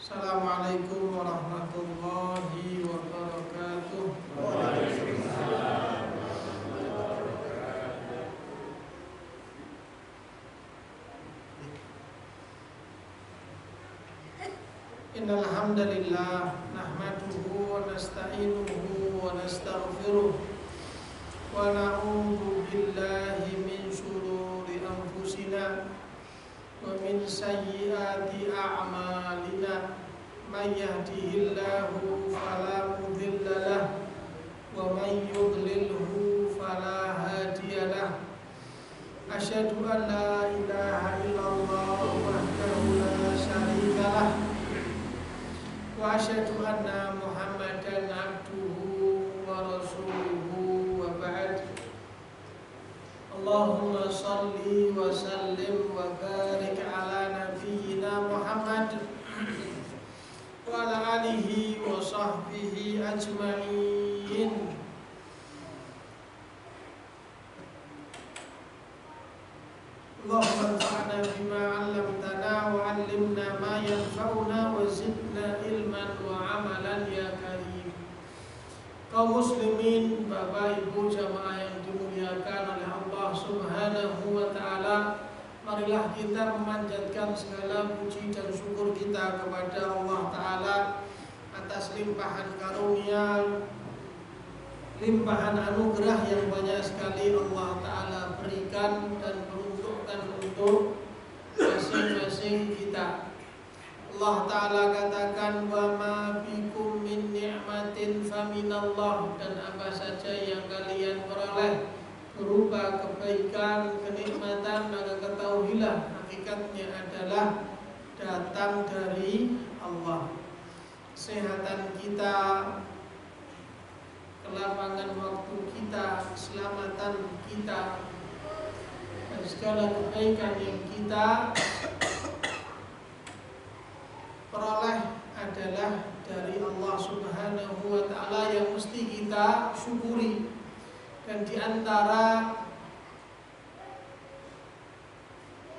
Assalamualaikum warahmatullahi wabarakatuh. Waalaikumsalam. Innal hamdalillah nahmaduhu wa nasta'inuhu wa nastaghfiruh wa na'udzu billahi min shururi anfusina wa min sayyiati a'malina. May yahdihillahu fala mudilla lahu wa may yudlilhu fala hadiya lahu. Asyhadu an la ilaha illallah wahdahu la syarika lahu wa asyhadu anna Muhammadan abduhu wa rasuluhu wa ba'd. Allahumma salli wa sallim wa barik ala nabiyyina Muhammad wa ala alihi wa sahbihi ajma'in. Allahumma anfa'na bima 'allamtana wa 'allimna ma yanfa'una wa zidna ilman wa 'amalan ya karim. Kaum muslimin, Bapak Ibu jamaah yang dimuliakan oleh Allah Subhanahu wa taala, marilah kita memanjatkan segala puji dan syukur kita kepada Allah taala atas limpahan karunia, limpahan anugerah yang banyak sekali Allah taala berikan dan peruntukkan untuk masing-masing kita. Allah taala katakan, wa ma bikum min ni'matin faminallah, dan apa saja yang kalian peroleh berupa kebaikan, kenikmatan, maka ketahuilah hakikatnya adalah datang dari Allah. Kesehatan kita, kelapangan waktu kita, keselamatan kita, dan segala kebaikan yang kita peroleh adalah dari Allah Subhanahu wa taala yang mesti kita syukuri. Dan di antara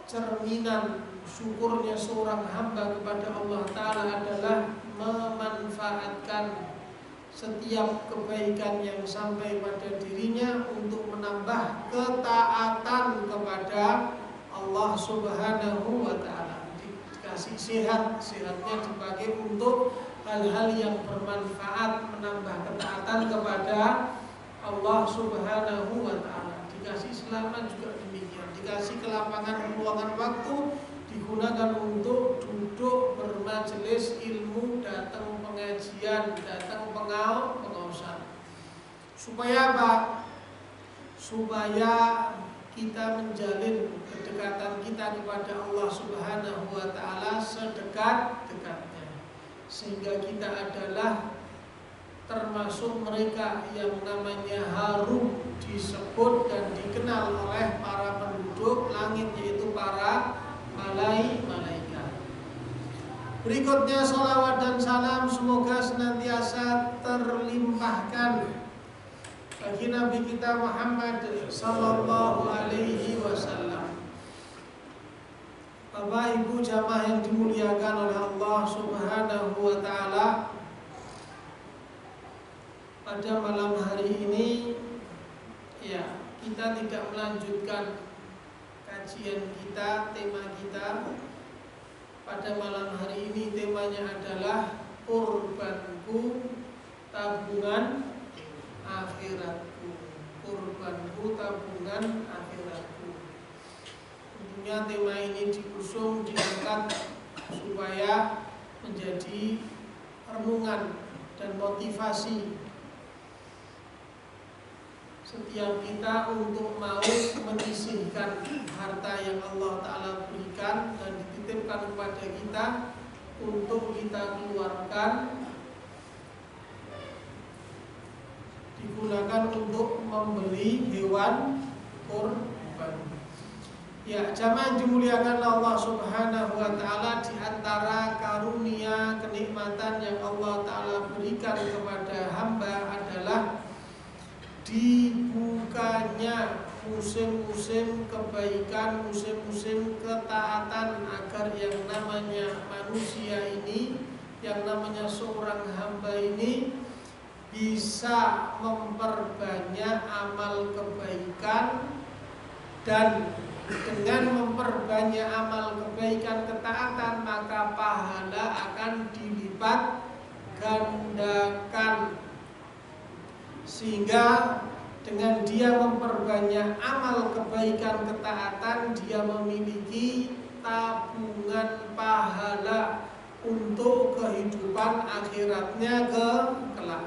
cerminan syukurnya seorang hamba kepada Allah taala adalah memanfaatkan setiap kebaikan yang sampai pada dirinya untuk menambah ketaatan kepada Allah Subhanahu wa taala. Dikasih sehat, sehatnya dipakai untuk hal-hal yang bermanfaat, menambah ketaatan kepada Allah Subhanahu wa taala. Dikasih selamat juga demikian. Dikasih kelapangan ruangan waktu, digunakan untuk duduk bermajelis ilmu, datang pengajian, datang pengaosan. Supaya apa? Supaya kita menjalin kedekatan kita kepada Allah Subhanahu wa taala sedekat-dekatnya, sehingga kita adalah termasuk mereka yang namanya harum disebut dan dikenal oleh para penduduk langit, yaitu para malaikat. Berikutnya salawat dan salam semoga senantiasa terlimpahkan bagi Nabi kita Muhammad sallallahu alaihi wasallam. Bapak Ibu jamaah yang dimuliakan oleh Allah Subhanahu wa taala, pada malam hari ini ya, kita tidak melanjutkan kajian kita, tema kita. Pada malam hari ini temanya adalah kurbanku tabungan akhiratku. Kurbanku tabungan akhiratku. Tentunya tema ini diusung, diangkat supaya menjadi renungan dan motivasi setiap kita untuk mau menyisihkan harta yang Allah ta'ala berikan dan dititipkan kepada kita untuk kita keluarkan, digunakan untuk membeli hewan kurban. Ya, jamaah dimuliakan Allah Subhanahu wa taala, di antara karunia kenikmatan yang Allah ta'ala berikan kepada hamba adalah dibukanya musim-musim kebaikan, musim-musim ketaatan, agar yang namanya manusia ini yang namanya seorang hamba ini bisa memperbanyak amal kebaikan, dan dengan memperbanyak amal kebaikan ketaatan maka pahala akan dilipat gandakan. Sehingga dengan dia memperbanyak amal kebaikan ketaatan, dia memiliki tabungan pahala untuk kehidupan akhiratnya kelak.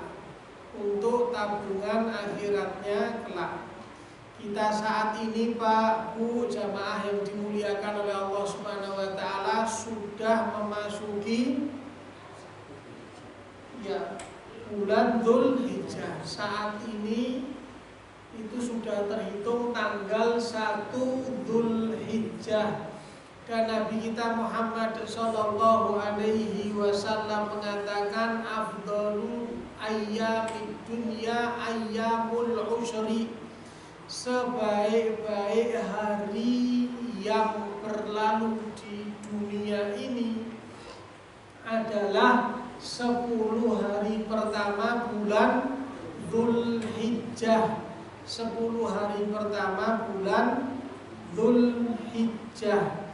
Untuk tabungan akhiratnya kelak. Kita saat ini Pak, Bu, jamaah yang dimuliakan oleh Allah Subhanahu wa taala sudah memasuki bulan Dzulhijjah. Saat ini itu sudah terhitung tanggal 1 Dzulhijjah. Dan Nabi kita Muhammad sallallahu alaihi wasallam mengatakan afdhalu ayyamid dunya ayyamul usyri. Sebaik-baik hari yang berlalu di dunia ini adalah 10 hari pertama bulan Dzulhijjah. 10 hari pertama bulan Dzulhijjah.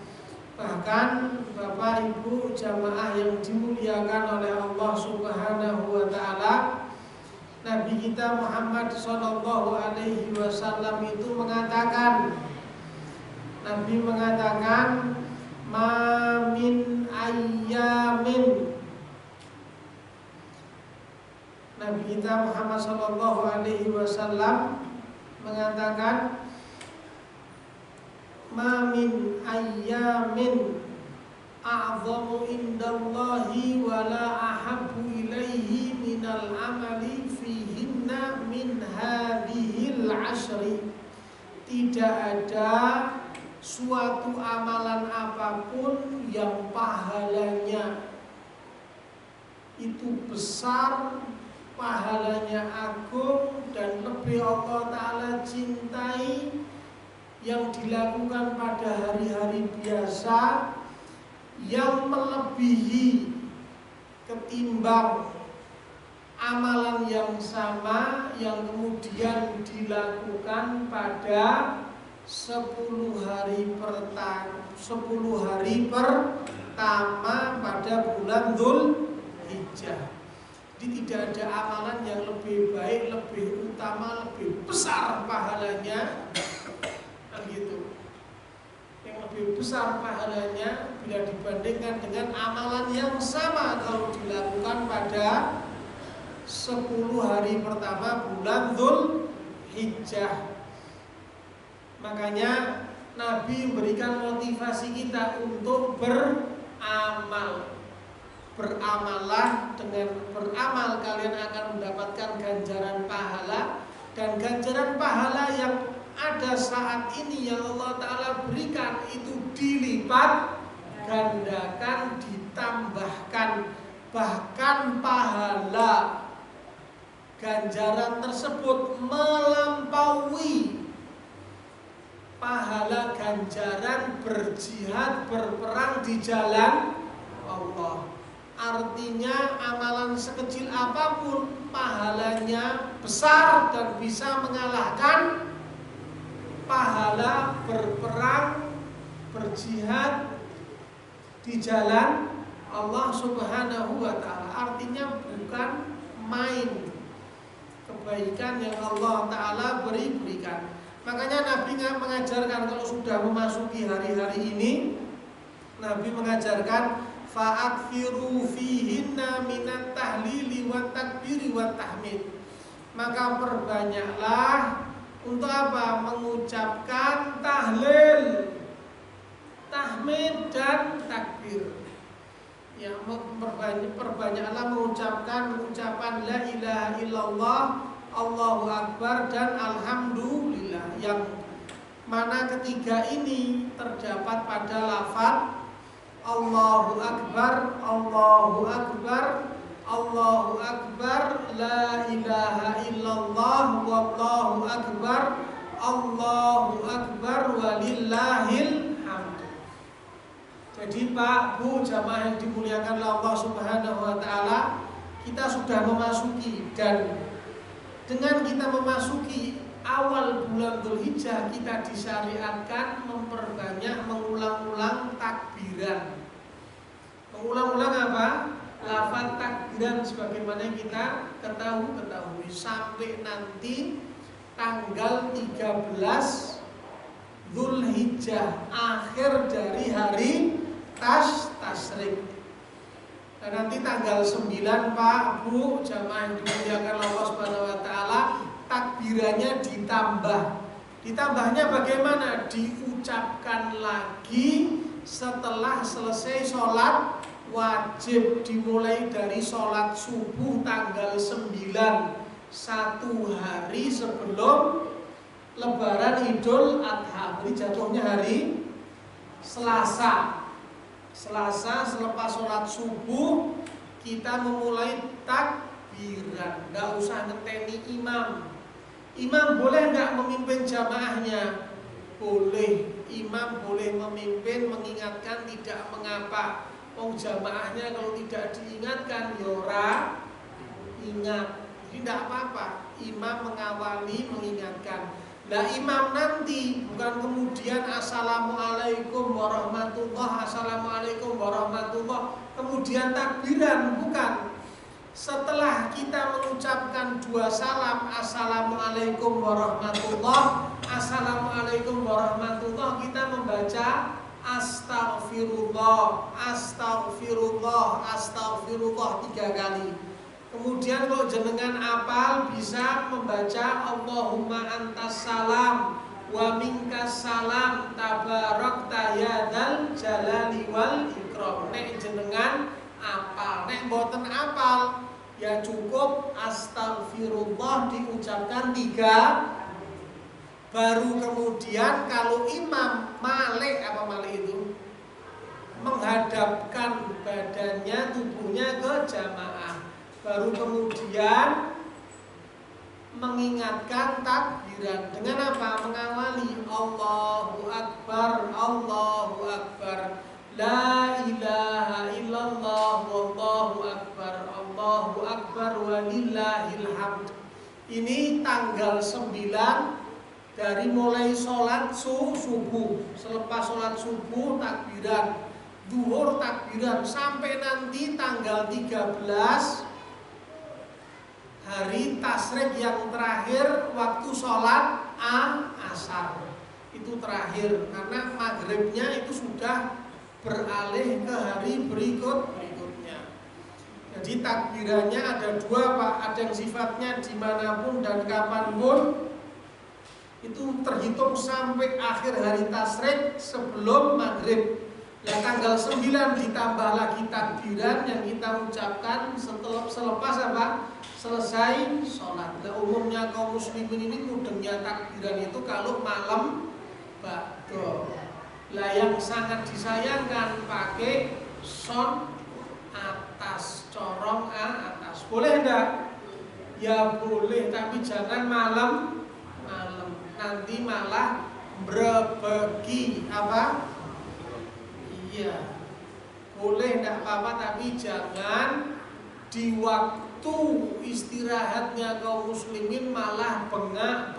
Bahkan Bapak Ibu jamaah yang dimuliakan oleh Allah Subhanahu wa taala, Nabi kita Muhammad sallallahu alaihi wasallam itu mengatakan, Nabi mengatakan, ma min ayyamin. Nabi kita Muhammad sallallahu alaihi wasallam mengatakan, ma min ayyamin a'zamu indallahi wa la ahabbu ilaihi minal amali fihinna min hadhil ashri. Tidak ada suatu amalan apapun yang pahalanya itu besar, pahalanya agung dan lebih Allah Ta'ala cintai yang dilakukan pada hari-hari biasa, yang melebihi ketimbang amalan yang sama yang kemudian dilakukan pada 10 hari pertama pada bulan Dzulhijjah. Jadi tidak ada amalan yang lebih baik, lebih utama, lebih besar pahalanya, gitu. Yang lebih besar pahalanya bila dibandingkan dengan amalan yang sama kalau dilakukan pada 10 hari pertama bulan Dzulhijjah. Makanya Nabi memberikan motivasi kita untuk beramal. Beramalah, dengan beramal kalian akan mendapatkan ganjaran pahala, dan ganjaran pahala yang ada saat ini yang Allah Ta'ala berikan itu dilipat gandakan, ditambahkan. Bahkan pahala ganjaran tersebut melampaui pahala ganjaran berjihad, berperang di jalan Allah. Artinya amalan sekecil apapun pahalanya besar dan bisa mengalahkan pahala berperang, berjihad di jalan Allah Subhanahu wa ta'ala. Artinya bukan main kebaikan yang Allah Ta'ala berikan. Makanya Nabi mengajarkan kalau sudah memasuki hari-hari ini, Nabi mengajarkan fa'akfiru fihinna minat tahlili wa takbiri wa tahmid. Maka perbanyaklah untuk apa? Mengucapkan tahlil, tahmid dan takbir. Ya, perbanyaklah mengucapkan ucapan la ilaha illallah, Allahu akbar dan alhamdulillah, yang mana ketiga ini terdapat pada lafaz Allahu akbar, Allahu akbar, Allahu akbar, la ilaha illallah, wallahu akbar, Allahu akbar walillahil hamd. Jadi Pak, Bu, jamaah yang dimuliakan Allah Subhanahu wa taala, kita sudah memasuki, dan dengan kita memasuki awal bulan Dzulhijjah, kita disyariatkan memperbanyak mengulang-ulang takbiran. Mengulang-ulang apa? Lafaz takbiran sebagaimana yang kita ketahui sampai nanti tanggal 13 Dzulhijjah, akhir dari hari Tasyrik. Dan nanti tanggal 9 Pak, Bu, jamaah yang dimuliakan Allah Subhanahu wa taala, takbirannya ditambah. Ditambahnya bagaimana? Diucapkan lagi setelah selesai sholat wajib, dimulai dari sholat subuh tanggal 9, satu hari sebelum Lebaran Idul Adha. Jadi jatuhnya hari Selasa. Selepas sholat subuh kita memulai takbiran. Nggak usah ngeteni imam. Imam boleh nggak memimpin jamaahnya? Boleh. Imam boleh memimpin, mengingatkan, tidak mengapa. Jamaahnya kalau tidak diingatkan, yora ingat. Jadi tidak apa-apa. Imam mengawali, mengingatkan. Lah imam nanti bukan kemudian assalamualaikum warahmatullah, assalamualaikum warahmatullah, kemudian takbiran, bukan. Setelah kita mengucapkan dua salam, assalamualaikum warahmatullah, assalamualaikum warahmatullah, kita membaca astaghfirullah, astaghfirullah, astaghfirullah 3 kali. Kemudian kalau jenengan apal bisa membaca Allahumma antas salam wa minkas salam tabarakta ya dzal jalali wal ikram. Nek jenengan apal, nek mboten apal ya cukup astaghfirullah diucapkan 3. Baru kemudian kalau imam malik, apa malik itu? Menghadapkan badannya, tubuhnya ke jamaah. Baru kemudian mengingatkan takbiran dengan apa? Mengawali Allahu Akbar, Allahu Akbar, La ilaha illallah, Wallahu Akbar, Allahu Akbar, walillahil hamd. Ini tanggal 9 dari mulai sholat subuh. Selepas sholat subuh takbiran, duhur takbiran, sampai nanti tanggal 13 hari Tasyrik yang terakhir waktu sholat asar. Itu terakhir, karena maghribnya itu sudah beralih ke hari berikutnya. Jadi takbirannya ada 2 Pak. Ada yang sifatnya dimanapun dan kapanpun, itu terhitung sampai akhir hari Tasyrik sebelum maghrib. Nah tanggal 9 ditambah lagi takbiran yang kita ucapkan selepas apa? Selesai sholat. Nah umumnya kaum muslimin ini mudengnya takbiran itu kalau malam ba'do. Lah yang sangat disayangkan pakai son atas, corong atas. Boleh enggak? Ya boleh, tapi jangan malam. Nanti malah berbagi apa? Iya, boleh enggak apa-apa, tapi jangan di waktu istirahatnya kaum muslimin malah bengak,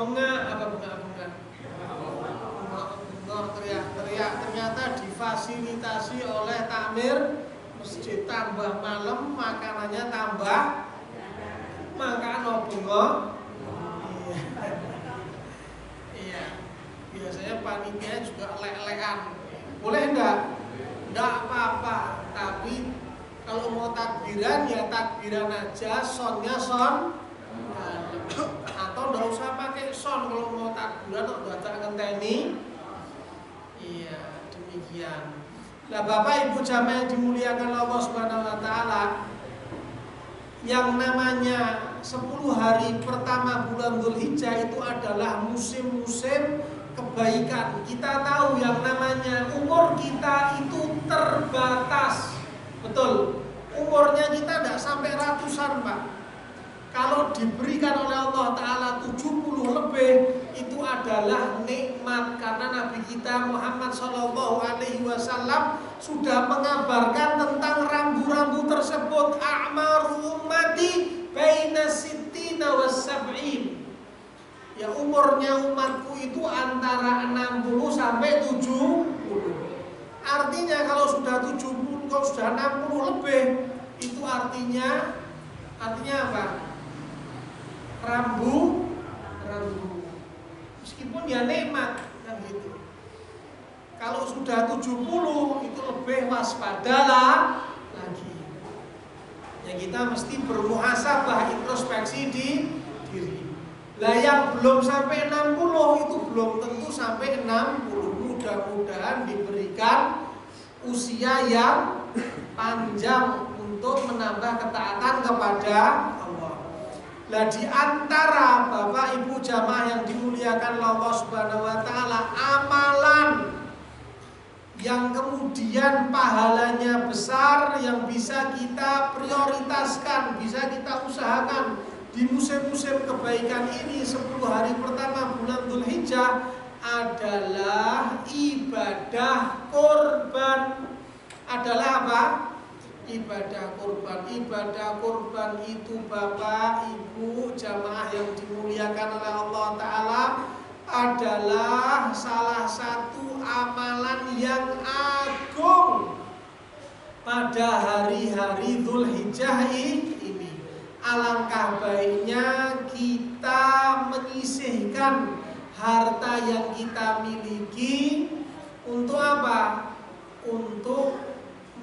teriak-teriak. Ternyata difasilitasi oleh takmir masjid, tambah malam makanannya tambah makan bengok. Iya, biasanya panitia juga lek-lekan. Boleh enggak? Enggak apa-apa, tapi kalau mau takbiran ya takbiran aja, sonnya son, atau enggak usah pakai son kalau mau takbiran, udah tak ngenteni. Iya, demikian. Nah, Bapak Ibu jamaah yang dimuliakan Allah Subhanahu wa taala, yang namanya 10 hari pertama bulan Dzulhijjah itu adalah musim-musim kebaikan. Kita tahu yang namanya umur kita itu terbatas. Betul. Umurnya kita tidak sampai ratusan, Pak. Kalau diberikan oleh Allah Ta'ala 70 lebih, itu adalah nikmat. umat, karena Nabi kita Muhammad SAW sudah mengabarkan tentang rambu-rambu tersebut. A'maru ummati baina sittina was sab'in. Ya, umurnya umatku itu antara 60 sampai 70. Artinya kalau sudah 70, kalau sudah 60 lebih, itu artinya apa? Rambu. Meskipun ya nikmat kan gitu. Kalau sudah 70 itu lebih waspadalah lagi. Ya, kita mesti bermuhasabah, introspeksi di diri. Lah yang belum sampai 60 itu belum tentu sampai 60. Mudah-mudahan diberikan usia yang panjang untuk menambah ketaatan kepada Allah. Lah di antara Bapak Ibu jamaah yang dimuliakan Allah Subhanahu wa taala, amalan yang kemudian pahalanya besar, yang bisa kita prioritaskan, bisa kita usahakan di musim-musim kebaikan ini, 10 hari pertama bulan Dzulhijjah, adalah ibadah kurban. Adalah apa? Ibadah kurban. Ibadah kurban itu Bapak Ibu jamaah yang dimuliakan oleh Allah Ta'ala adalah salah satu amalan yang agung pada hari-hari Dzulhijjah ini. Alangkah baiknya kita menyisihkan harta yang kita miliki untuk apa? Untuk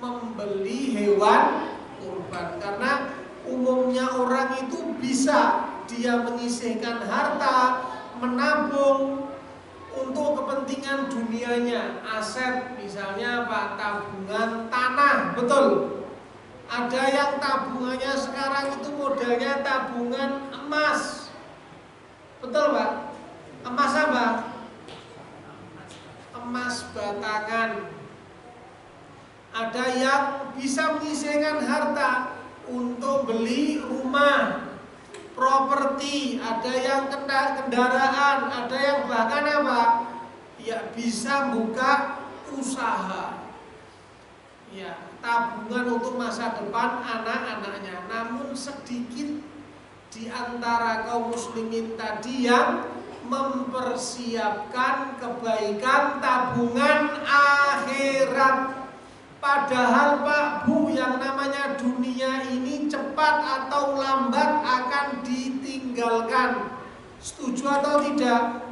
membeli hewan kurban. Karena umumnya orang itu bisa dia menyisihkan harta, menabung untuk kepentingan dunianya, aset, misalnya apa? Tabungan tanah, betul. Ada yang tabungannya sekarang itu modelnya tabungan emas, betul Pak? Emas apa? Emas batangan. Ada yang bisa menyisihkan harta untuk beli rumah, properti, ada yang kendaraan, ada yang bahkan apa? Ya bisa buka usaha. Ya, tabungan untuk masa depan anak-anaknya. Namun sedikit di antara kaum muslimin tadi yang mempersiapkan kebaikan tabungan akhirat. Padahal Pak Bu, yang namanya dunia ini cepat atau lambat akan ditinggalkan. Setuju atau tidak?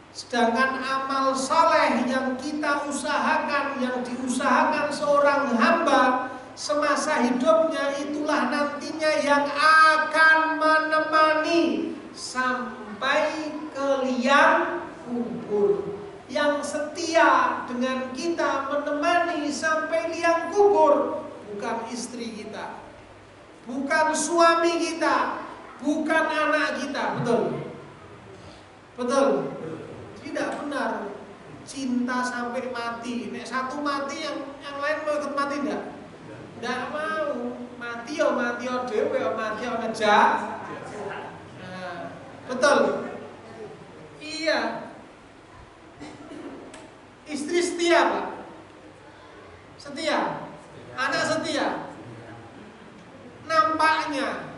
Sedangkan amal saleh yang kita usahakan, yang diusahakan seorang hamba semasa hidupnya, itulah nantinya yang akan menemani sampai ke liang kubur. Yang setia dengan kita menemani sampai liang kubur bukan istri kita, bukan suami kita, bukan anak kita, betul? Betul? Tidak benar. Cinta sampai mati. Nek satu mati, yang lain mau ikut mati enggak? Enggak mau. Mati ya dhewe, ya mati ya ngejak. Nah, betul? Iya. Istri setia Pak? Setia? Anak setia? Nampaknya.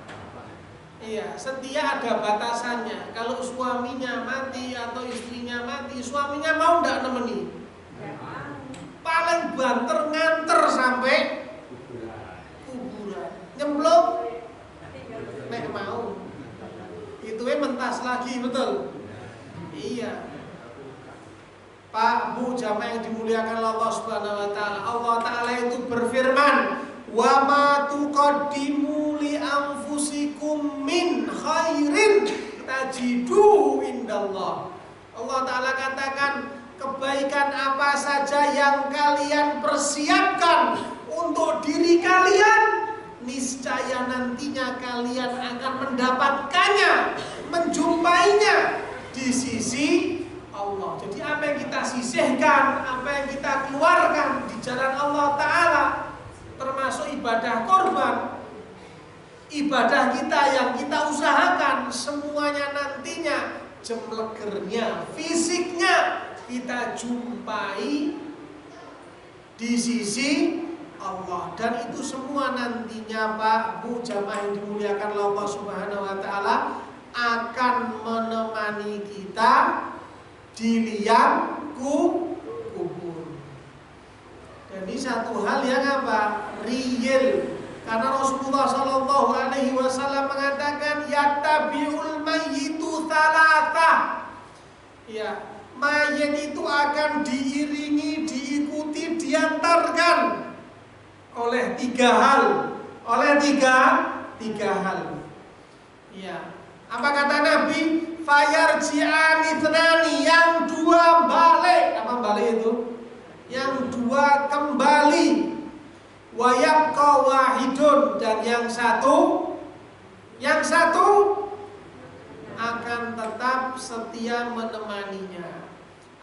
Iya, setia ada batasannya. Kalau suaminya mati atau istrinya mati, suaminya mau enggak nemeni? Paling banter nganter sampai kuburan. Nyemplung? Nek mau. Itu mentas lagi, betul? Iya. Pak Bu jamaah yang dimuliakan Allah Subhanahu wa taala. Allah taala itu berfirman, "Wa ma tuqaddimu li anfusikum min khairin tajidu indallah." Allah taala katakan, kebaikan apa saja yang kalian persiapkan untuk diri kalian, niscaya nantinya kalian akan mendapatkannya, menjumpainya di sisi Allah. Jadi apa yang kita sisihkan, apa yang kita keluarkan di jalan Allah Ta'ala, termasuk ibadah korban, ibadah kita yang kita usahakan, semuanya nantinya jemlegernya, fisiknya kita jumpai di sisi Allah. Dan itu semua nantinya Pak Bu jamaah yang dimuliakan Allah Subhanahu wa taala akan menemani kita di liang kubur. Dan ini satu hal yang apa? Real. Karena Rasulullah Shallallahu Alaihi Wasallam mengatakan yattabi'ul mayyitu thalatha. Ya, mayit itu akan diiringi, diikuti, diantarkan oleh tiga hal. Ya, apa kata Nabi? Fayarji'ani thnani, yang dua balik. Apa balik itu? Yang dua kembali. Wa yabqa wahidun, dan yang satu akan tetap setia menemaninya.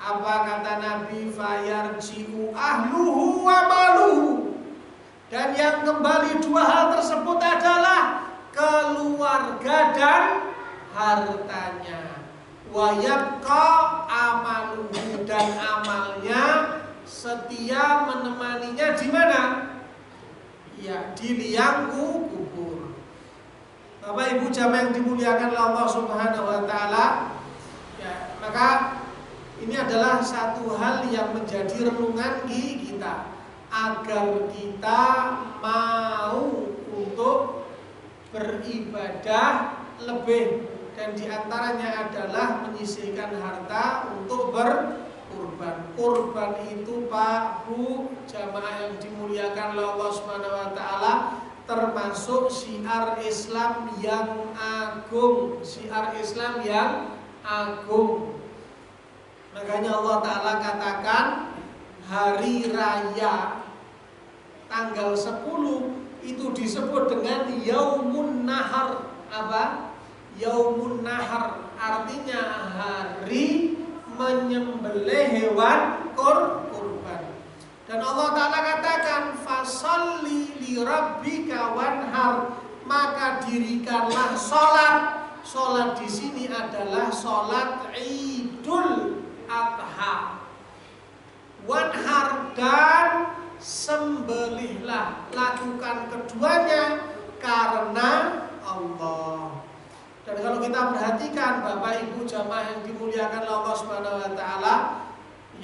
Apa kata Nabi? Fayarji'u ahluhu wa maluhu, dan yang kembali dua hal tersebut adalah keluarga dan hartanya. Wa yabqa amaluhu, dan amalnya setia menemaninya di mana? Ya, di liang kubur. Bapak Ibu jamaah yang dimuliakan Allah Subhanahu wa taala, ya, maka ini adalah satu hal yang menjadi renungan kita agar kita mau untuk beribadah lebih, dan diantaranya adalah menyisihkan harta untuk berkurban. Kurban itu Pak Bu jamaah yang dimuliakan Allah Subhanahu wa taala termasuk syiar Islam yang agung, Makanya Allah taala katakan hari raya tanggal 10 itu disebut dengan Yaumun Nahar. Apa? Yaumun Nahar artinya hari menyembelih hewan kurban. Dan Allah Ta'ala katakan fasalli li rabbika wanhar, maka dirikanlah sholat. Sholat di sini adalah sholat Idul Adha. Wanhar, dan sembelihlah, lakukan keduanya karena Allah. Dan kalau kita perhatikan Bapak Ibu jamaah yang dimuliakan Allah Subhanahu wa taala,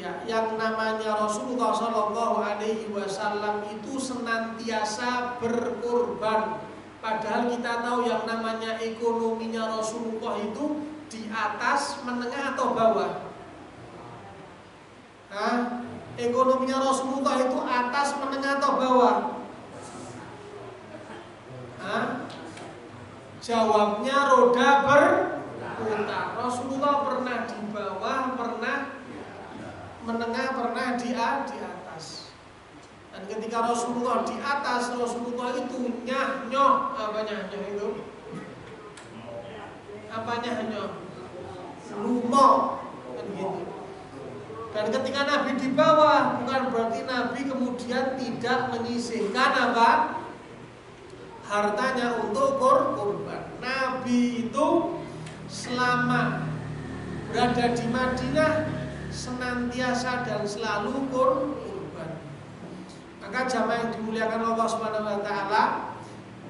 ya, yang namanya Rasulullah Shallallahu Alaihi Wasallam itu senantiasa berkorban. Padahal kita tahu yang namanya ekonominya Rasulullah itu di atas, menengah atau bawah? Ekonominya Rasulullah itu atas, menengah atau bawah? Jawabnya roda berputar. Rasulullah pernah di bawah, pernah menengah, pernah di atas. Dan ketika Rasulullah di atas, Rasulullah itu nyah-nyoh. Apa nyah-nyoh itu? Apa nyah-nyoh? Lumo, kan gitu. Dan ketika Nabi di bawah, bukan berarti Nabi kemudian tidak menyisihkan apa? Hartanya untuk kurban. Nabi itu selama berada di Madinah senantiasa dan selalu kurban. Maka jamaah yang dimuliakan Allah Subhanahu wa taala,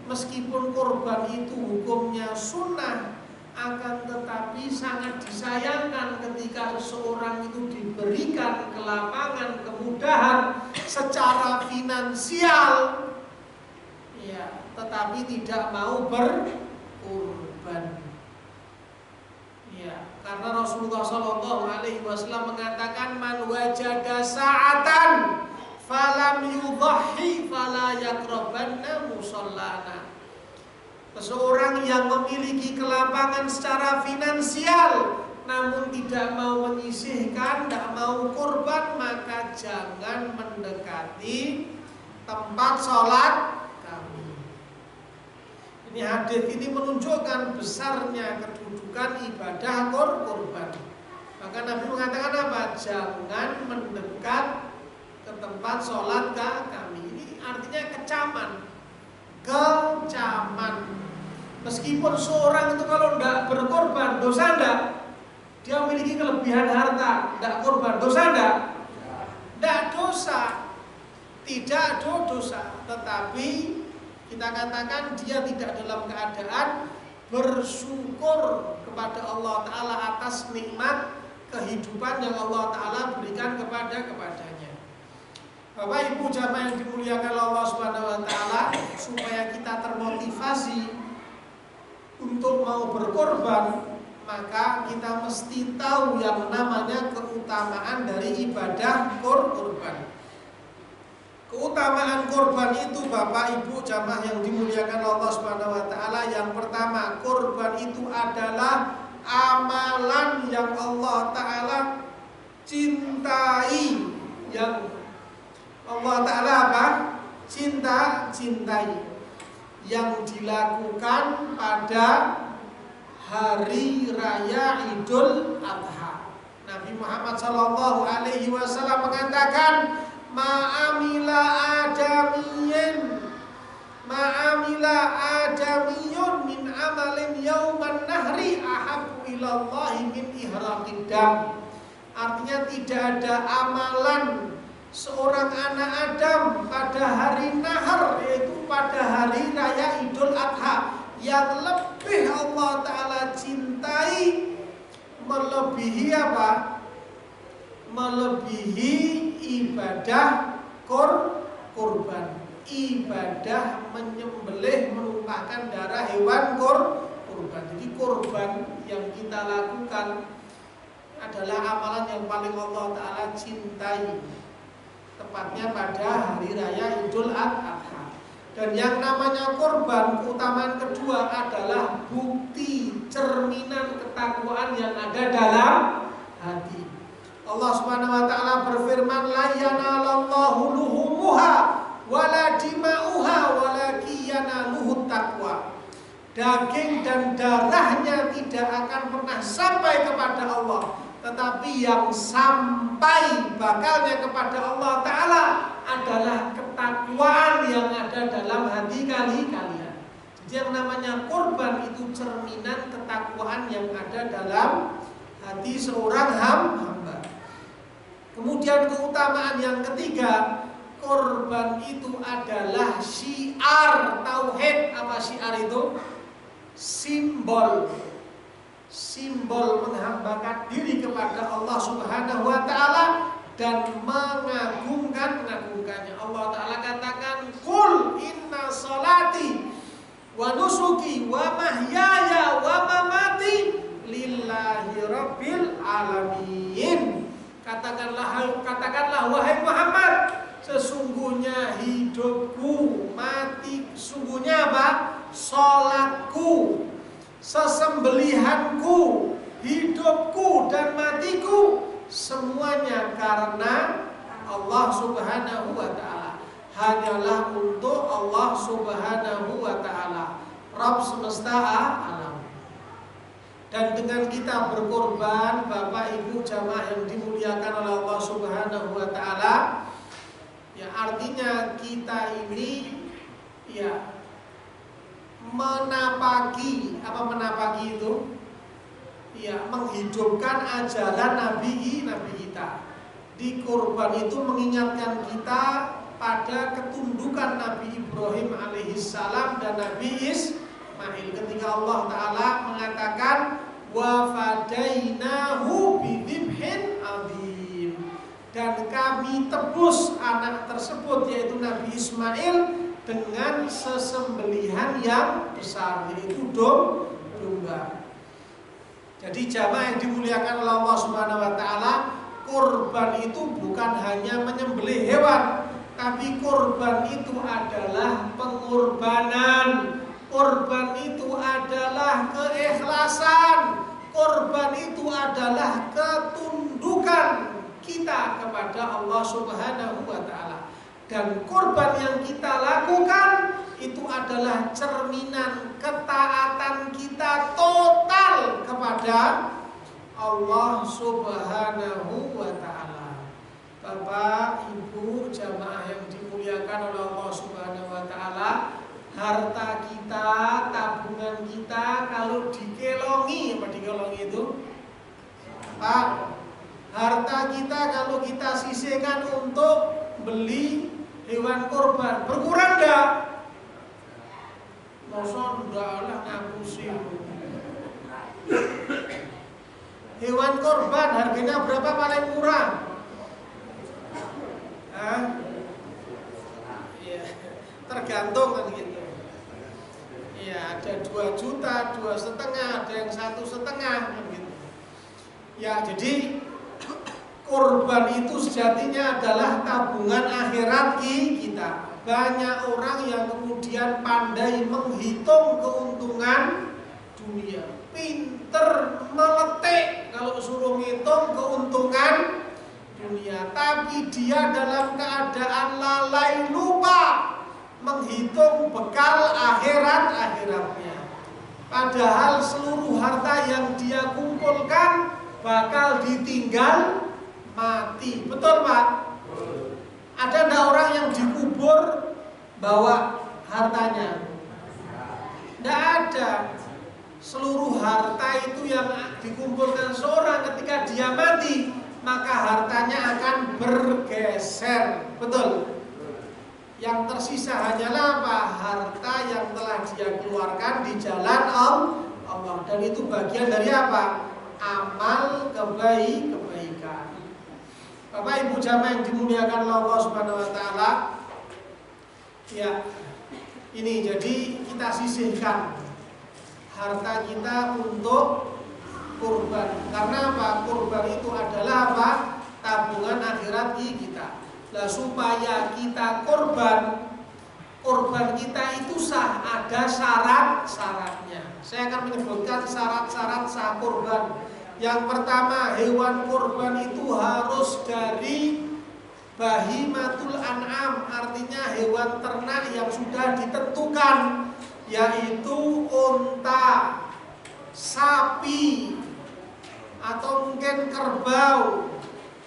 meskipun kurban itu hukumnya sunnah, akan tetapi sangat disayangkan ketika seseorang itu diberikan kelapangan, kemudahan secara finansial, ya, tetapi tidak mau berkurban. Ya, karena Rasulullah Shallallahu Alaihi Wasallam mengatakan man wajada sa'atan falam yudhahi fala yaqrabanna musallana. Seseorang yang memiliki kelapangan secara finansial namun tidak mau menyisihkan, tidak mau kurban, maka jangan mendekati tempat sholat kami. Ini hadis ini menunjukkan besarnya kedudukan ibadah kurban. Maka Nabi mengatakan apa? Jangan mendekat ke tempat sholat kami. Ini artinya kecaman. Meskipun seorang itu kalau tidak berkorban dosa enggak? dia memiliki kelebihan harta, tidak kurban, dosa enggak? Tidak dosa, tidak dosa. Tetapi kita katakan dia tidak dalam keadaan bersyukur kepada Allah Ta'ala atas nikmat kehidupan yang Allah Ta'ala berikan kepadanya. Bapak Ibu jamaah yang dimuliakan Allah Subhanahu Wa Ta'ala, supaya kita termotivasi untuk mau berkorban, maka kita mesti tahu yang namanya keutamaan dari ibadah korban. Keutamaan korban itu Bapak Ibu jamaah yang dimuliakan Allah Subhanahu Wa Ta'ala, yang pertama, korban itu adalah amalan yang Allah Ta'ala cintai, yang Allah Ta'ala apa? Cintai, yang dilakukan pada hari raya Idul Adha. Nabi Muhammad SAW mengatakan, ma'amila adamiyun min amalin yauman nahri ahabbu ilallahi min ihraqid dam. Artinya tidak ada amalan seorang anak Adam pada hari nahar, yaitu pada hari raya Idul Adha, yang lebih Allah Ta'ala cintai melebihi apa? Melebihi ibadah kurban, ibadah menyembelih, menumpahkan darah hewan kurban. Jadi kurban yang kita lakukan adalah amalan yang paling Allah Ta'ala cintai, tepatnya pada hari raya Idul Adha. Dan yang namanya korban, keutamaan kedua adalah bukti cerminan ketakwaan yang ada dalam hati. Allah Subhanahu Wa Ta'ala berfirman, la yanalallahu luhumuha wala dima'uha walakin yanaluhut taqwa. Daging dan darahnya tidak akan pernah sampai kepada Allah, tetapi yang sampai bakalnya kepada Allah Ta'ala adalah ketakwaan yang ada dalam hati kalian. Jadi yang namanya korban itu cerminan ketakwaan yang ada dalam hati seorang hamba. Kemudian keutamaan yang ketiga, korban itu adalah syiar tauhid. Apa syiar itu? Simbol menghambakan diri kepada Allah Subhanahu Wa Ta'ala dan mengagungkannya. Allah Ta'ala katakan, Qul inna salati wa nusuki wa mahyaya wa mamati lillahi rabbil alamin. Katakanlah wahai Muhammad, sesungguhnya hidupku, mati, sesungguhnya apa? Salatku, sesembelihanku, hidupku dan matiku, semuanya karena Allah Subhanahu Wa Ta'ala. Hanyalah untuk Allah Subhanahu Wa Ta'ala, Rabb semesta alam. Dan dengan kita berkorban, Bapak Ibu jamaah yang dimuliakan oleh Allah Subhanahu Wa Ta'ala, ya artinya kita ini ya menapaki, apa menapaki itu? Ya, menghidupkan ajaran Nabi kita. Di korban itu mengingatkan kita pada ketundukan Nabi Ibrahim alaihissalam dan Nabi Ismail, ketika Allah Ta'ala mengatakan wa fadainahu bidzibhin adzim, dan kami tebus anak tersebut yaitu Nabi Ismail dengan sesembelihan yang besar, yaitu domba. Jadi jamaah yang dimuliakan oleh Allah Subhanahu Wa Ta'ala, korban itu bukan hanya menyembelih hewan, tapi korban itu adalah pengorbanan. Korban itu adalah keikhlasan. Korban itu adalah ketundukan kita kepada Allah Subhanahu Wa Ta'ala. Dan korban yang kita lakukan itu adalah cerminan ketaatan kita total kepada Allah Subhanahu Wa Ta'ala. Bapak, Ibu, jamaah yang dimuliakan oleh Allah Subhanahu Wa Ta'ala, harta kita, tabungan kita kalau dikelongi, apa dikelongi itu? harta kita kalau kita sisihkan untuk beli hewan kurban, berkurang enggak? Masa enggak lah ngapusi. Hewan kurban harganya berapa paling murah? Ya, tergantung kan gitu. Ya, ada 2 juta, 2,5, ada yang 1,5 kan gitu. Ya, jadi kurban itu sejatinya adalah tabungan akhirat kita. Banyak orang yang kemudian pandai menghitung keuntungan dunia, pinter meletik kalau suruh ngitung keuntungan dunia, tapi dia dalam keadaan lalai, lupa menghitung bekal akhiratnya. Padahal seluruh harta yang dia kumpulkan bakal ditinggal mati. Betul Pak? Ada enggak orang yang dikubur bawa hartanya? Tidak ada. Seluruh harta itu yang dikumpulkan seorang ketika dia mati, maka hartanya akan bergeser. Betul? Yang tersisa hanyalah apa? Harta yang telah dia keluarkan di jalan Allah. Dan itu bagian dari apa? Amal kebaikan. Bapak Ibu jamaah yang dimuliakan Allah Subhanahu wa taala. Ya. Ini jadi kita sisihkan harta kita untuk kurban. Karena apa? Kurban itu adalah apa? Tabungan akhirat kita. Nah, supaya kita kurban kita itu sah, ada syarat-syaratnya. Saya akan menyebutkan syarat-syarat sah kurban. Yang pertama, hewan kurban itu harus dari bahimatul an'am, artinya hewan ternak yang sudah ditentukan, yaitu unta, sapi, atau mungkin kerbau,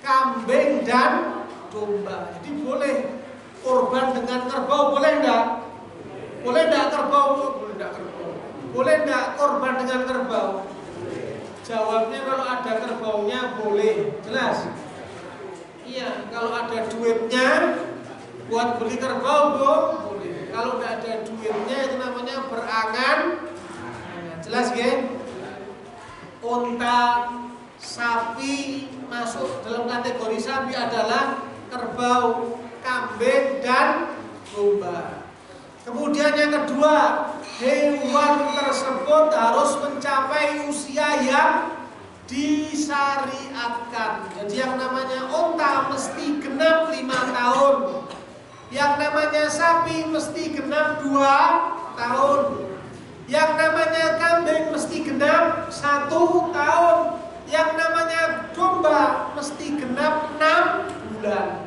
kambing dan domba. Jadi boleh kurban dengan kerbau, boleh enggak? Boleh enggak kerbau? Boleh enggak kerbau? Boleh enggak kurban dengan kerbau? Jawabnya kalau ada kerbaunya boleh, jelas. Iya, kalau ada duitnya buat beli kerbau boleh. Kalau enggak ada duitnya itu namanya berangan. Jelas ya? Unta, sapi masuk dalam kategori sapi adalah kerbau, kambing dan domba. Kemudian yang kedua, hewan tersebut harus mencapai usia yang disyariatkan. Jadi yang namanya unta mesti genap 5 tahun. Yang namanya sapi mesti genap 2 tahun. Yang namanya kambing mesti genap 1 tahun. Yang namanya domba mesti genap 6 bulan.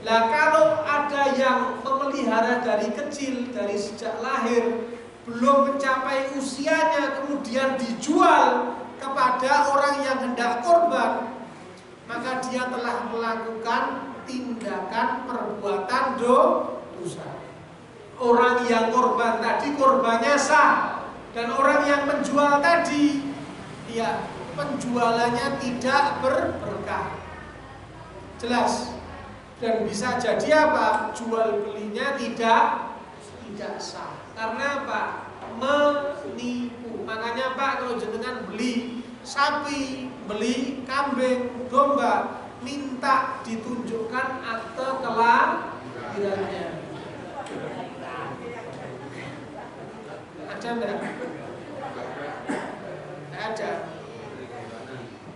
Lah kalau ada yang memelihara dari kecil, dari sejak lahir, belum mencapai usianya, kemudian dijual kepada orang yang hendak kurban, maka dia telah melakukan tindakan perbuatan dosa. Orang yang kurban tadi kurbannya sah, dan orang yang menjual tadi, ya penjualannya tidak berberkah. Jelas. Dan bisa jadi apa? Jual belinya tidak sah. Karena apa? Menipu. Makanya Pak, kalau jenengan beli sapi, beli kambing, domba, minta ditunjukkan akte kelahirannya. Ada enggak? Ada.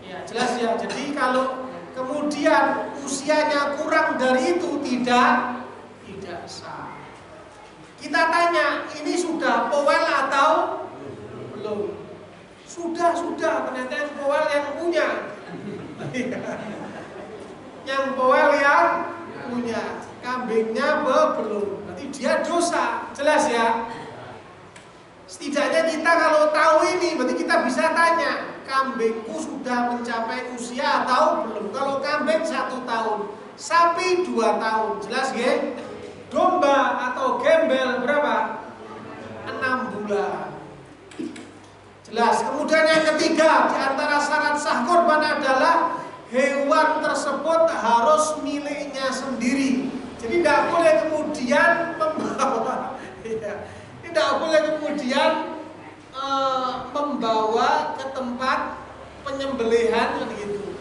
Ya, jelas ya. Jadi kalau kemudian usianya kurang dari itu tidak sah. Kita tanya, ini sudah powel atau belum? Sudah, ternyata yang powel yang punya. Yang powel yang punya, kambingnya belum. Berarti dia dosa, jelas ya. Setidaknya kita kalau tahu ini, berarti kita bisa tanya, kambingku sudah mencapai usia atau belum? Kalau kambing 1 tahun, sapi 2 tahun, jelas ya? Domba atau gembel berapa? 6 bulan. Jelas. Kemudian yang ketiga, di antara syarat sah kurban adalah hewan tersebut harus miliknya sendiri. Jadi tidak boleh kemudian membawa, tidak boleh kemudian membawa ke tempat penyembelihan gitu.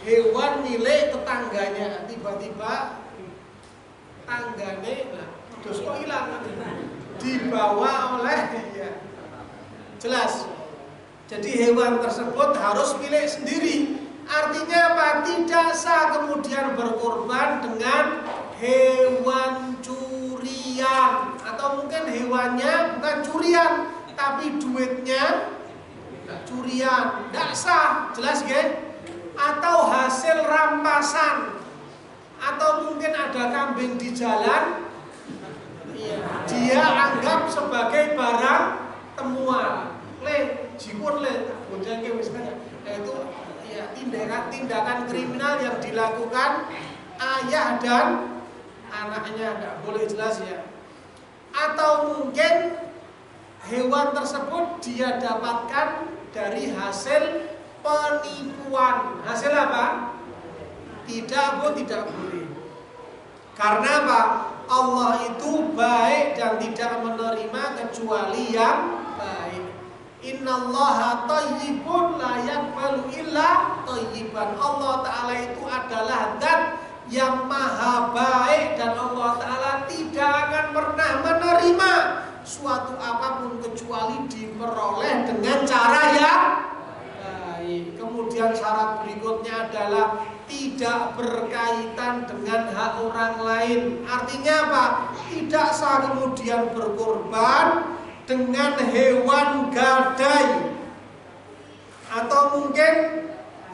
Hewan milik tetangganya, tiba-tiba tanggane terus kok hilang, dibawa oleh ya. Jelas. Jadi hewan tersebut harus milik sendiri. Artinya apa? Tidak sah kemudian berkorban dengan hewan curian, atau mungkin hewannya bukan curian tapi duitnya curian, tidak sah. Jelas gak? Atau hasil rampasan, atau mungkin ada kambing di jalan, dia anggap sebagai barang temuan. Jipun bojake wis kan. Itu ya tindakan kriminal yang dilakukan ayah dan anaknya, tidak boleh. Jelas ya. Atau mungkin hewan tersebut dia dapatkan dari hasil penipuan. Hasil apa? Tidak boleh. Karena apa? Allah itu baik dan tidak menerima kecuali yang baik. Innallaha thayyibun la yaqbalu illa thayyiban. Allah Ta'ala itu adalah zat yang maha baik, dan Allah Ta'ala tidak akan pernah menerima suatu apapun kecuali diperoleh dengan cara yang baik. Kemudian syarat berikutnya adalah tidak berkaitan dengan hak orang lain. Artinya apa? Tidak sah kemudian berkorban dengan hewan gadai, atau mungkin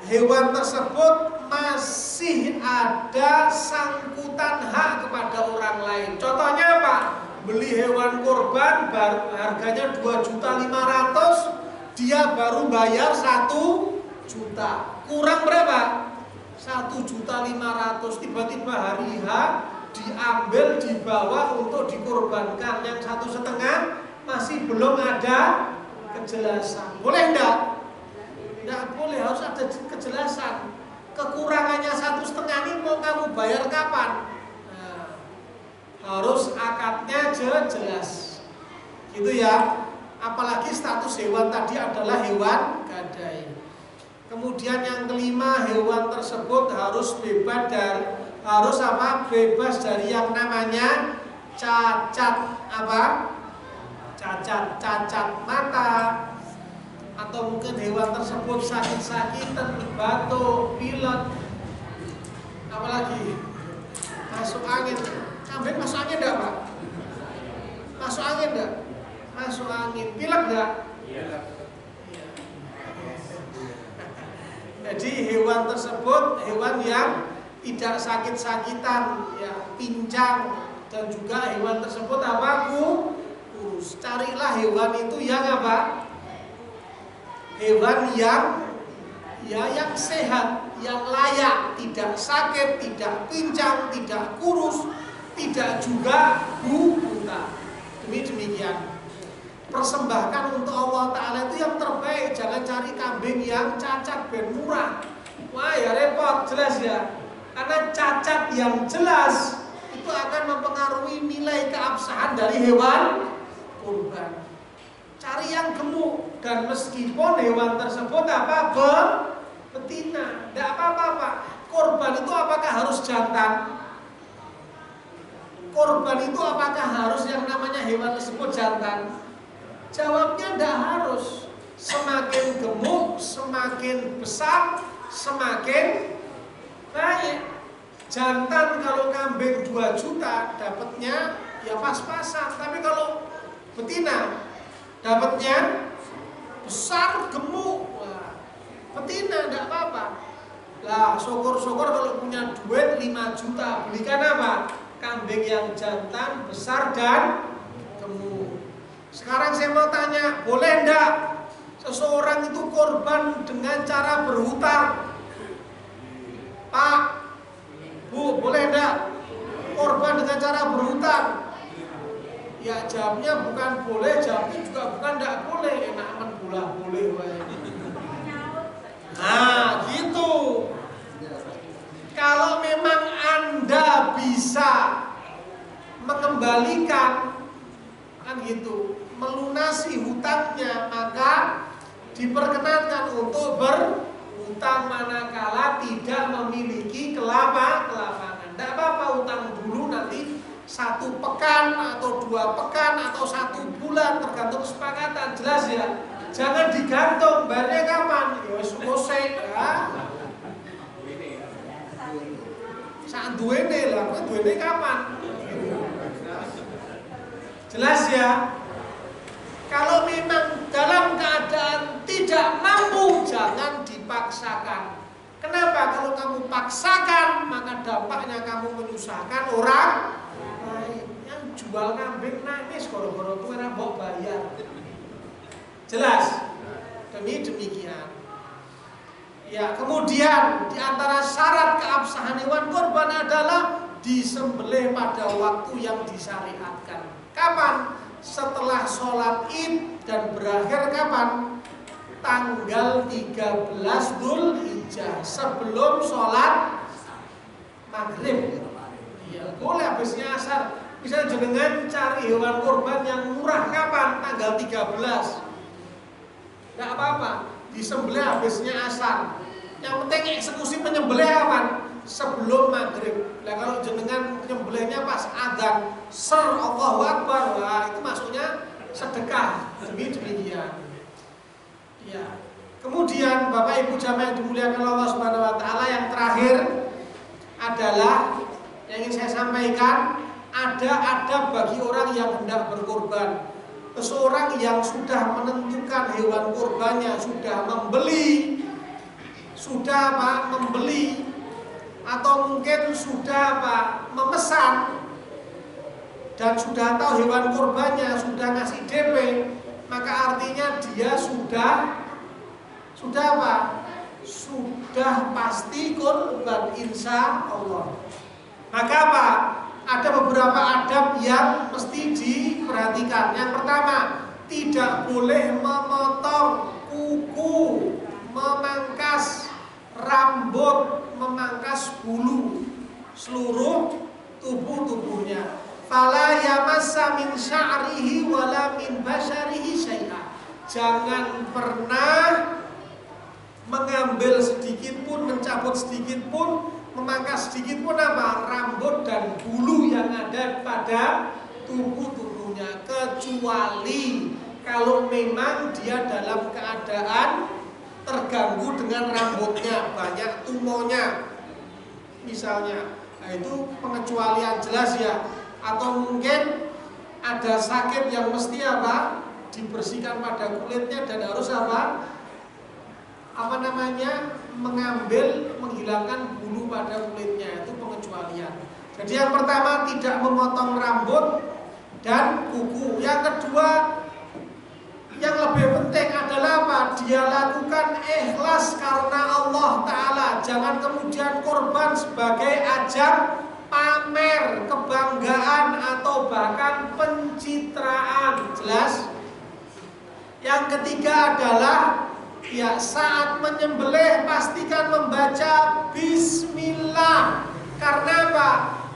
hewan tersebut masih ada sangkutan hak kepada orang lain. Contohnya apa? Beli hewan kurban harganya 2.500.000, dia baru bayar 1 juta. Kurang berapa? 1.500.000. Tiba-tiba hari H diambil, dibawa untuk dikurbankan. Yang 1,5 masih belum ada kejelasan. Boleh enggak? Enggak boleh, harus ada kejelasan. Kekurangannya 1,5 ini mau kamu bayar kapan? Nah, harus akadnya jelas. Gitu ya. Apalagi status hewan tadi adalah hewan gadai. Kemudian yang kelima, hewan tersebut harus bebas dari yang namanya cacat apa? Cacat mata, atau mungkin hewan tersebut sakit-sakitan, batuk, pilek, apalagi masuk angin. Kambing masuk angin enggak, Pak? Masuk angin enggak? Masuk angin. Pilek enggak? Iya. Jadi hewan tersebut hewan yang tidak sakit-sakitan, ya, pincang, dan juga hewan tersebut apa? Carilah hewan itu yang apa? Hewan yang sehat, yang layak, tidak sakit, tidak pincang, tidak kurus, tidak juga buta. Demikian. Persembahkan untuk Allah Ta'ala itu yang terbaik. Jangan cari kambing yang cacat ben murah. Wah ya repot, jelas ya. Karena cacat yang jelas itu akan mempengaruhi nilai keabsahan dari hewan kurban. Cari yang gemuk, dan meskipun hewan tersebut apa? Betina, tidak apa-apa. Kurban itu apakah harus jantan? Kurban itu apakah harus yang namanya hewan tersebut jantan? Jawabnya tidak harus. Semakin gemuk, semakin besar, semakin baik. Jantan kalau kambing 2 juta dapatnya ya pas-pasan. Tapi kalau betina dapatnya besar, gemuk. Wah, betina tidak apa-apa. Lah syukur-syukur kalau punya duit 5 juta, belikan apa? Kambing yang jantan, besar dan gemuk. Sekarang saya mau tanya, boleh enggak seseorang itu korban dengan cara berhutang? Pak, Bu, boleh enggak korban dengan cara berhutang? Ya jawabnya bukan boleh, jawabnya juga bukan enggak boleh. Enak men boleh. Nah gitu. Kalau memang Anda bisa mengembalikan, kan gitu, melunasi hutangnya, maka diperkenankan untuk berhutang manakala tidak memiliki kelapangan. Tidak apa-apa utang dulu, nanti 1 pekan atau 2 pekan atau 1 bulan tergantung kesepakatan. Jelas ya? Jangan digantung, bayarnya kapan? Ya selesai ya. Saat duwene lah, duwene kapan? Jelas ya? Kalau memang dalam keadaan tidak mampu, jangan dipaksakan. Kenapa? Kalau kamu paksakan, maka dampaknya kamu menyusahkan orang lain. Yang jual kambing nangis kalau-kalau itu enak mau bayar. Jelas? Demikian. Ya, kemudian di antara syarat keabsahan hewan kurban adalah disembelih pada waktu yang disyariatkan. Kapan? Setelah sholat Id dan berakhir kapan? Tanggal 13 Dzulhijjah, sebelum sholat maghrib. Ya, boleh habisnya asar. Bisa jenengan cari hewan kurban yang murah kapan? Tanggal 13. Tidak apa-apa, disembelih habisnya asar. Yang penting eksekusi penyembelih kapan? Sebelum maghrib. Nah kalau jenengan penyembelihnya pas adzan, ser Allahu Akbar, wah itu masuknya sedekah. Demikian. Ya. Kemudian Bapak Ibu jamaah yang dimuliakan Allah Subhanahu wa taala, yang terakhir adalah yang ingin saya sampaikan, ada adab bagi orang yang hendak berkorban. Seseorang yang sudah menentukan hewan kurbannya, sudah membeli, atau mungkin sudah memesan dan sudah tahu hewan kurbannya, sudah ngasih DP, maka artinya dia sudah pasti kurban insya Allah. Maka ada beberapa adab yang mesti diperhatikan. Yang pertama, tidak boleh memotong kuku, memangkas rambut, memangkas bulu seluruh tubuhnya. Fala yamassa min sya'rihi wala min basyarihi syai'a. Jangan pernah mengambil sedikit pun, mencabut sedikit pun, memangkas sedikit pun rambut dan bulu yang ada pada tubuhnya, kecuali kalau memang dia dalam keadaan terganggu dengan rambutnya, banyak tumonya misalnya. Nah itu pengecualian jelas ya. Atau mungkin ada sakit yang mesti dibersihkan pada kulitnya dan harus menghilangkan bulu pada kulitnya, itu pengecualian. Jadi yang pertama tidak memotong rambut dan kuku. Yang kedua, yang lebih penting adalah dia lakukan ikhlas karena Allah Ta'ala. Jangan kemudian korban sebagai ajang pamer, kebanggaan atau bahkan pencitraan. Jelas? Yang ketiga adalah saat menyembelih pastikan membaca bismillah. Karena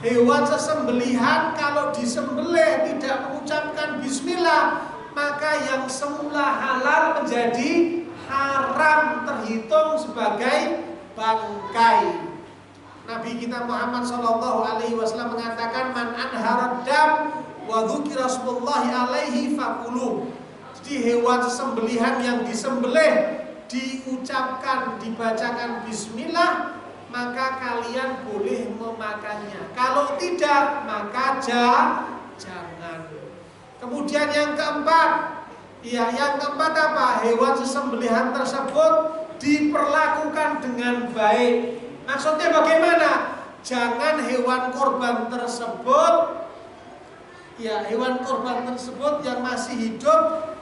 hewan sesembelihan kalau disembelih tidak mengucapkan bismillah, maka yang semula halal menjadi haram, terhitung sebagai bangkai. Nabi kita Muhammad SAW mengatakan, man anharad dam wa dzukira rasulullahi alaihi fakuluh. Jadi hewan sesembelihan yang disembelih dibacakan bismillah, maka kalian boleh memakannya. Kalau tidak, maka jangan. Kemudian yang keempat, hewan sesembelihan tersebut diperlakukan dengan baik. Maksudnya bagaimana? Jangan hewan korban tersebut yang masih hidup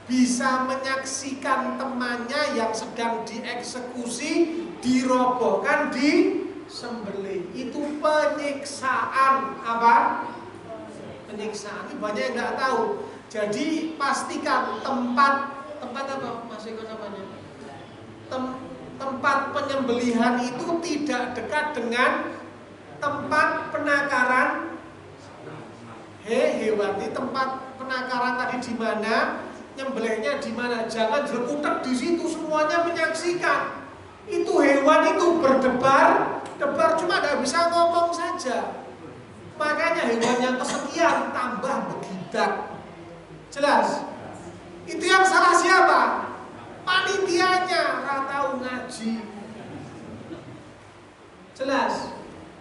bisa menyaksikan temannya yang sedang dieksekusi, dirobohkan, disembelih. Itu penyiksaan. Penyiksaan. Ini banyak yang nggak tahu. Jadi pastikan tempat apa Mas Eko namanya? tempat penyembelihan itu tidak dekat dengan tempat penakaran hewan. Di tempat penakaran tadi di mana, nyembelihnya di mana, jangan jelekutek di situ semuanya menyaksikan. Itu hewan itu berdebar cuma tidak bisa ngomong saja. Makanya hewan yang kesekian tambah begidak. Jelas? Itu yang salah siapa? Panitianya, ratau ngaji. Jelas?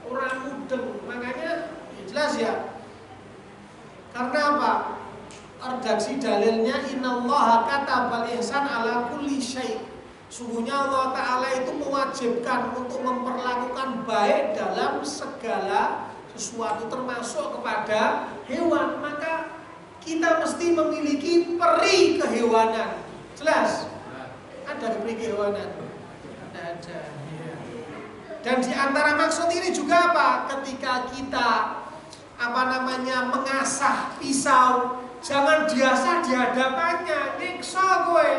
Orang mudeng. Makanya jelas ya. Karena apa? Redaksi dalilnya innallaha katabal ihsan ala kulli syai'. Sungguhnya Allah Ta'ala itu mewajibkan untuk memperlakukan baik dalam segala sesuatu termasuk kepada hewan. Maka kita mesti memiliki peri kehewanan. Jelas? Ada peri kehewanan? Tidak ada. Dan di antara maksud ini juga apa? Ketika kita mengasah pisau, jangan diasah di hadapannya, nyiksa gue.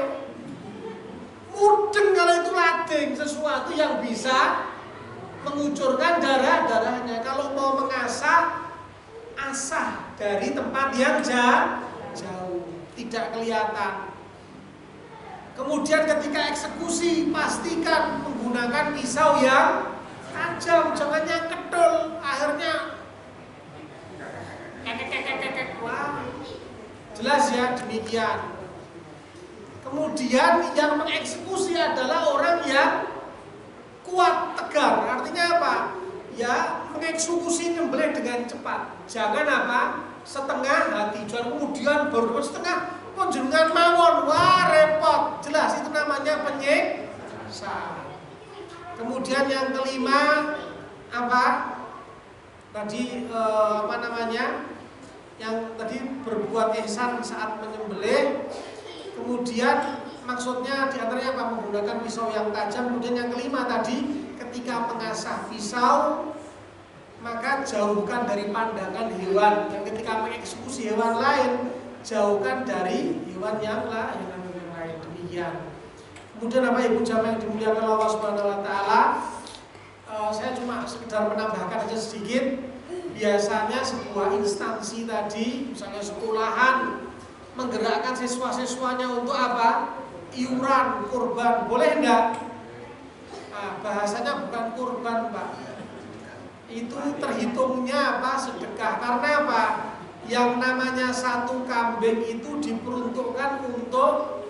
Mudeng kalau itu lading, sesuatu yang bisa mengucurkan darahnya. Kalau mau mengasah, asah dari tempat yang jauh, tidak kelihatan. Kemudian ketika eksekusi, pastikan menggunakan pisau yang tajam, jangan yang kedul, akhirnya wah, jelas ya, demikian. Kemudian yang mengeksekusi adalah orang yang kuat, tegar. Artinya apa? Ya, mengeksekusi nyembelih dengan cepat. Jangan apa? Setengah hati. Jangan kemudian baru setengah penjenengan mawon. Wah, repot. Jelas itu namanya penyiksa. Kemudian yang kelima apa? Tadi yang tadi berbuat ihsan saat menyembelih. Kemudian maksudnya diantaranya apa? Menggunakan pisau yang tajam. Kemudian yang kelima tadi, ketika mengasah pisau, maka jauhkan dari pandangan hewan. Dan ketika mengeksekusi hewan lain, jauhkan dari hewan yang lain. Demikian. Kemudian apa ibu jamaah yang dimuliakan Allah Subhanahu Wa Taala? Saya cuma sekedar menambahkan aja sedikit. Biasanya sebuah instansi tadi, misalnya sekolahan, menggerakkan siswa-siswanya untuk apa? Iuran, kurban, boleh enggak? Nah, bahasanya bukan kurban, Pak. Itu terhitungnya apa? Sedekah. Karena apa? Yang namanya satu kambing itu diperuntukkan untuk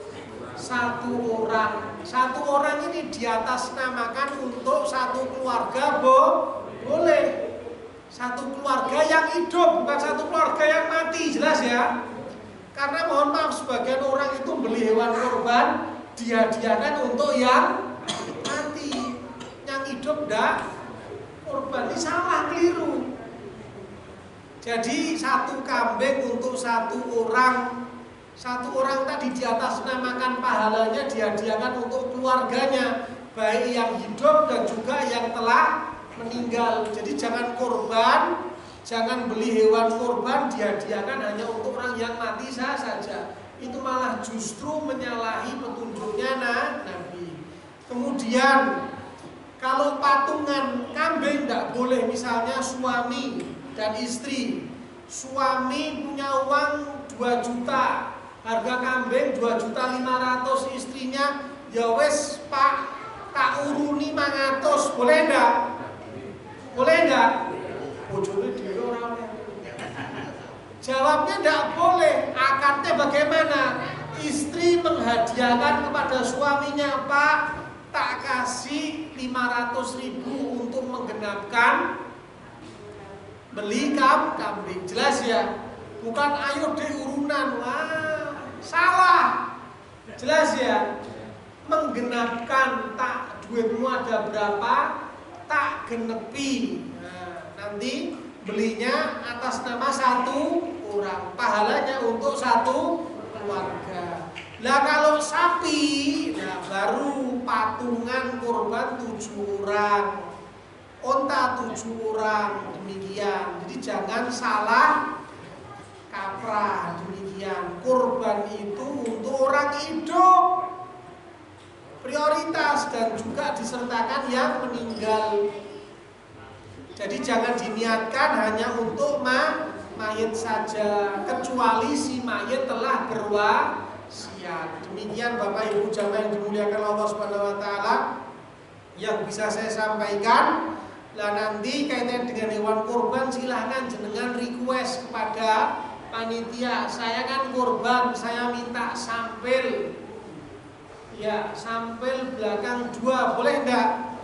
satu orang. Satu orang ini diatasnamakan untuk satu keluarga, boleh. Satu keluarga yang hidup, bukan satu keluarga yang mati, jelas ya? Karena mohon maaf, sebagian orang itu beli hewan kurban dihadiahkan untuk yang mati, yang hidup enggak kurban. Ini salah, keliru. Jadi satu kambing untuk satu orang tadi diatasnamakan pahalanya dihadiahkan untuk keluarganya, baik yang hidup dan juga yang telah meninggal. Jadi jangan kurban, jangan beli hewan kurban dihadiahkan hanya untuk orang yang mati saja. Itu malah justru menyalahi petunjuknya Nabi. Kemudian kalau patungan kambing tidak boleh, misalnya suami dan istri. Suami punya uang 2 juta, harga kambing 2.500.000, istrinya ya wes Pak, tak uruni 500, boleh enggak? Boleh enggak? Bojone dhewe ora oleh. Jawabnya enggak boleh. Akadnya bagaimana? Istri menghadiahkan kepada suaminya, Pak, tak kasih 500.000 untuk menggenapkan beli kambing. Jelas ya? Bukan ayo diurunan. Wah, salah. Jelas ya? Menggenapkan, tak duitmu ada berapa, tak genepi. Nah, nanti belinya atas nama satu orang, pahalanya untuk satu keluarga. Lah kalau sapi, nah baru patungan kurban 7 orang, onta 7 orang, demikian. Jadi jangan salah kaprah, demikian. Kurban itu untuk orang hidup. prioritas dan juga disertakan yang meninggal. Jadi jangan diniatkan hanya untuk mayit saja, kecuali si mayit telah berwasiat. Demikian Bapak Ibu jamaah yang dimuliakan Allah Subhanahu wa taala yang bisa saya sampaikan. Lah nanti kaitan dengan hewan kurban silahkan jenengan request kepada panitia. Saya kan kurban, saya minta sampel. Ya, sampel belakang 2, boleh enggak?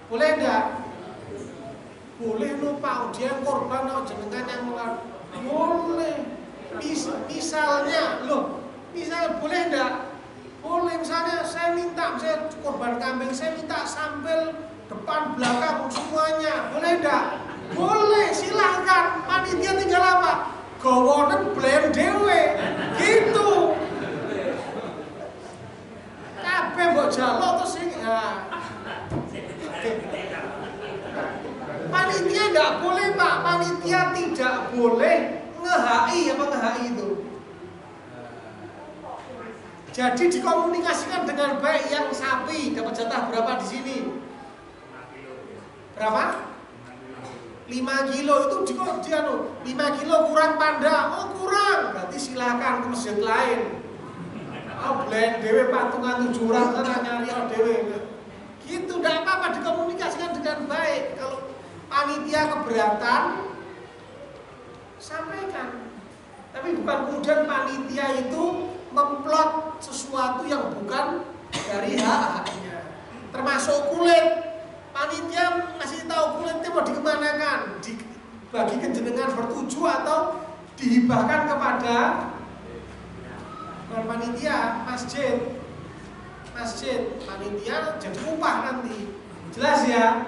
Boleh enggak? Boleh no Pak, dia korban no jenengan yang mulai. Boleh. Misalnya, boleh enggak? Boleh, misalnya saya korban kambing, saya minta sampel depan belakang semuanya. Boleh enggak? Boleh, silahkan. Panitia tinggal apa? Gawonen blend dewe. Gitu. Kabeh mbok jaluk terus sing panitia enggak boleh Pak, panitia tidak boleh nge-HI itu. Jadi dikomunikasikan dengan baik, yang sapi dapat jatah berapa di sini? Berapa? 5 kilo itu dia 5 kilo kurang panda. Oh kurang, berarti silakan ke masjid lain. Blend dewe patungan 7 orang sana nyari dewe. Gitu, tidak apa-apa, dikomunikasikan dengan baik. Kalau panitia keberatan, sampaikan. Tapi bukan kemudian panitia itu memplot sesuatu yang bukan dari hak-haknya. Termasuk kulit. Panitia ngasih tahu kulitnya mau dikemanakan, dibagi ke jenengan bertuju atau dihibahkan kepada panitia masjid. Panitia jadi upah nanti. Jelas ya?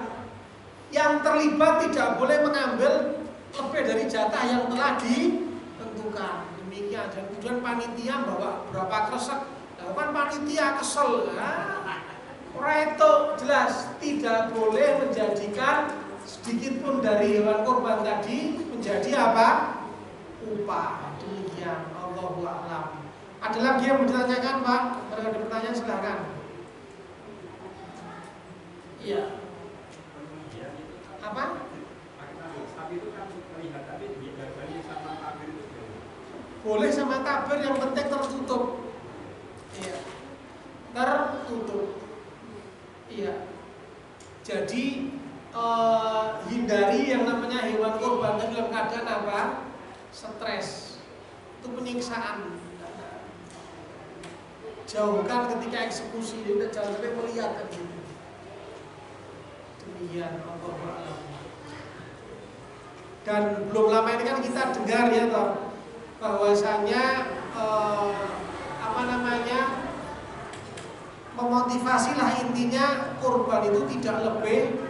Yang terlibat tidak boleh mengambil lebih dari jatah yang telah ditentukan. Demikian. Dan kemudian panitia bawa berapa kresek. Nah, kan panitia kesel. Itu jelas tidak boleh menjadikan sedikit pun dari hewan kurban tadi menjadi apa? Upah. Demikian. Allahu a'lam. Ada lagi yang ditanyakan Pak? Kalau ada pertanyaan silakan. Iya. Apa? Boleh sama tabir, yang penting tertutup. Iya. Tertutup. Iya. Jadi hindari yang namanya hewan kurban dalam keadaan apa? Stres. Itu penyiksaan. Jauhkan ketika eksekusi, udah jangan sampai melihat kan gitu. Demikian Allah. Dan belum lama ini kan kita dengar ya toh, bahwasanya memotivasilah intinya kurban itu tidak lebih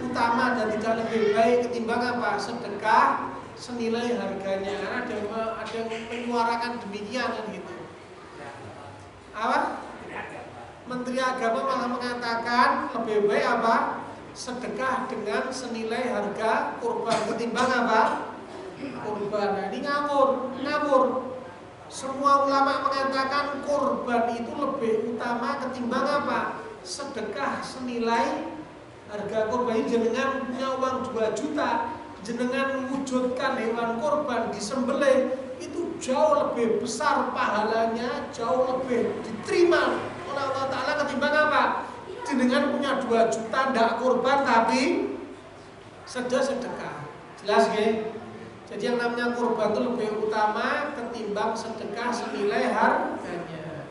utama dan tidak lebih baik ketimbang apa? Sedekah senilai harganya. Karena ada yang menyuarakan demikian kan gitu. Apa? Menteri Agama malah mengatakan lebih baik apa? Sedekah dengan senilai harga kurban ketimbang apa? Kurban. Nah, ini ngawur. Semua ulama mengatakan kurban itu lebih utama ketimbang apa? Sedekah senilai harga kurban. Jenengan punya uang 2 juta, jenengan mewujudkan hewan kurban disembelih, itu jauh lebih besar pahalanya, jauh lebih diterima oleh Allah Ta'ala ketimbang apa? Jenengan punya 2 juta ndak kurban tapi sedekah. Jelas ya? Jadi yang namanya kurban itu lebih utama ketimbang sedekah senilai harganya.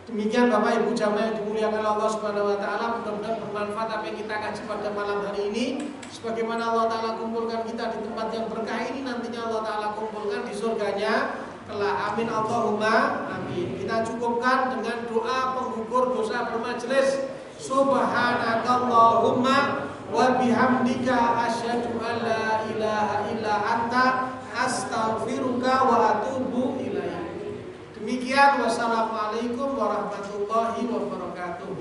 Demikian Bapak Ibu jamaah yang dimuliakan Allah Subhanahu wa taala, mudah-mudahan bermanfaat apa yang kita kaji pada malam hari ini. Sebagaimana Allah Ta'ala kumpulkan kita di tempat yang berkah ini, nantinya Allah Ta'ala kumpulkan di surganya kelak. Amin Allahumma amin. Kita cukupkan dengan doa penggugur dosa bermajelis. Subhanakallahumma wa bihamdika asyhadu an la ilaha illa anta astaghfiruka wa atubu ilaik. Demikian, wassalamualaikum warahmatullahi wabarakatuh.